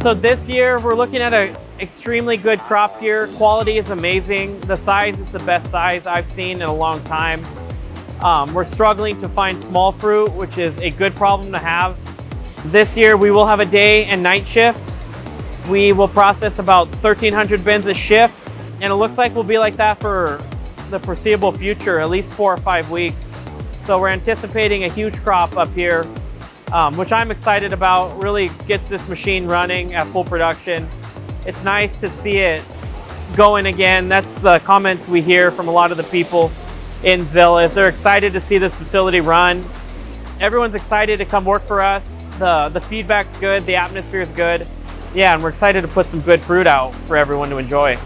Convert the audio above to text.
So this year we're looking at an extremely good crop here. Quality is amazing. The size is the best size I've seen in a long time. We're struggling to find small fruit, which is a good problem to have. This year we will have a day and night shift. We will process about 1,300 bins a shift, and it looks like we'll be like that for the foreseeable future, at least 4 or 5 weeks. So we're anticipating a huge crop up here, which I'm excited about. Really gets this machine running at full production. It's nice to see it going again. That's the comments we hear from a lot of the people in Zilla. They're excited to see this facility run. Everyone's excited to come work for us. The feedback's good, the atmosphere is good. Yeah, and we're excited to put some good fruit out for everyone to enjoy.